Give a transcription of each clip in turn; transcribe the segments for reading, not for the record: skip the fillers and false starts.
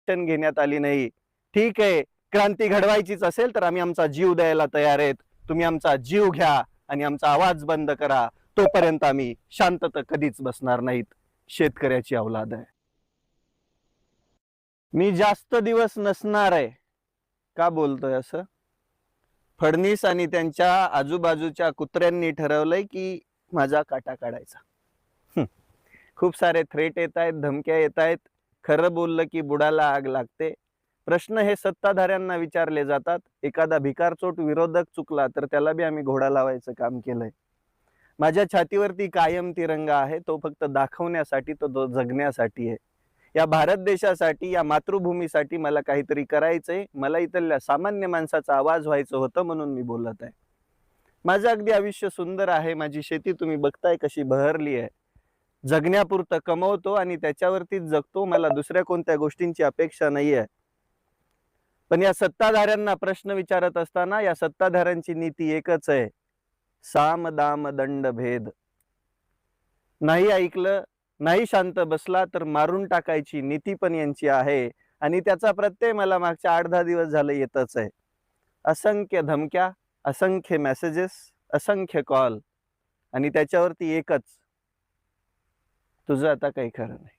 Action घेण्यात आली नाही. ठीक आहे, क्रांती घडवायचीच असेल तर आम्ही आमचा जीव द्यायला तयार आहेत. तुम्ही आमचा जीव घ्या आणि आमचा आवाज बंद करा. तोपर्यंत आम्ही शांत तर कधीच बसणार नाहीत. शेतकऱ्याची औलाद आहे. मी जास्त दिवस नसणार आहे. का बोलतोय असं? फडणीस आणि त्यांच्या आजूबाजूच्या कुत्र्यांनी ठरवलंय की माझा काटा काढायचा. खूप सारे थ्रेट येत आहेत, धमक्या येत आहेत. खरं बोललं की बुडाला आग लागते. प्रश्न हे सत्ताधाऱ्यांना विचारले जातात. एखादा भिकारचोट विरोधक चुकला तर त्याला बी आम्ही घोडा लावायचं काम केलंय. माझ्या छातीवरती कायम तिरंगा आहे. तो फक्त दाखवण्यासाठी, तो जगण्यासाठी आहे. या भारत देशासाठी, या मातृभूमीसाठी मला काहीतरी करायचंय. मला इथल्या सामान्य माणसाचा आवाज व्हायचं होतं म्हणून मी बोलत आहे. माझं अगदी आयुष्य सुंदर आहे. माझी शेती तुम्ही बघताय कशी बहरली आहे. जगण्यापुरतं कमवतो आणि त्याच्यावरतीच जगतो. मला दुसऱ्या कोणत्या गोष्टींची अपेक्षा नाहीये. पण या सत्ताधाऱ्यांना प्रश्न विचारत असताना या सत्ताधाऱ्यांची नीती एकच आहे. साम दाम दंड भेद. नाही ऐकलं, नाही शांत बसला तर मारून टाकायची नीती पण यांची आहे. आणि त्याचा प्रत्यय मला मागच्या 8-10 दिवस झाले येतच आहे. असंख्य धमक्या, असंख्य मेसेजेस, असंख्य कॉल आणि त्याच्यावरती एकच, तुझं आता काही खरं नाही.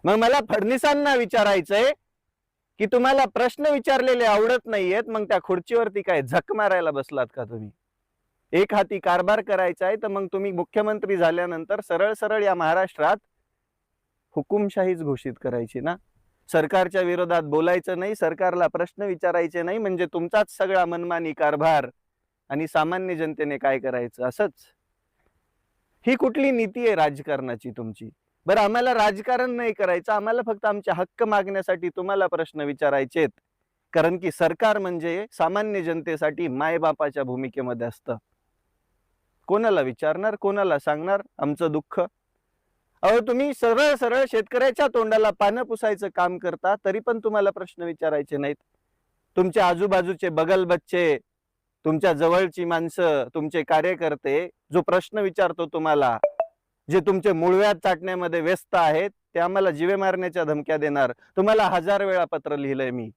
मग मला फडणवीसांना विचारायचंय की तुम्हाला प्रश्न विचारलेले आवडत नाहीयेत, मग त्या खुर्चीवरती काय झक मारायला बसलात का तुम्ही? एक हाती कारभार करायचा आहे तर मग तुम्ही मुख्यमंत्री झाल्यानंतर सरळ सरळ या महाराष्ट्रात हुकुमशाहीच घोषित करायची ना. सरकारच्या विरोधात बोलायचं नाही, सरकारला प्रश्न विचारायचे नाही, म्हणजे तुमचाच सगळा मनमानी कारभार आणि सामान्य जनतेने काय करायचं असंच. ही कुठली नीती आहे राजकारणाची तुमची? बरं, आम्हाला राजकारण नाही करायचं, आम्हाला फक्त आमचे हक्क मागण्यासाठी तुम्हाला प्रश्न विचारायचेत. कारण की सरकार म्हणजे सामान्य जनतेसाठी मायबापाच्या भूमिकेमध्ये असतं. कोणाला विचारणार, कोणाला सांगणार आमचं दुःख? अहो, तुम्ही सरळ सरळ शेतकऱ्याच्या तोंडाला पानं पुसायचं काम करता, तरी पण तुम्हाला प्रश्न विचारायचे नाहीत. तुमचे आजूबाजूचे बगल बच्चे, तुमच्या जवळची माणसं, तुमचे कार्यकर्ते जो प्रश्न विचारतो तुम्हाला, जे तुमचे मुळव्याध चाटण्यामध्ये व्यस्त आहेत, ते आम्हाला जीवे मारण्याच्या धमक्या देणार. तुम्हाला 1000 वेळा पत्र लिहिलंय मी.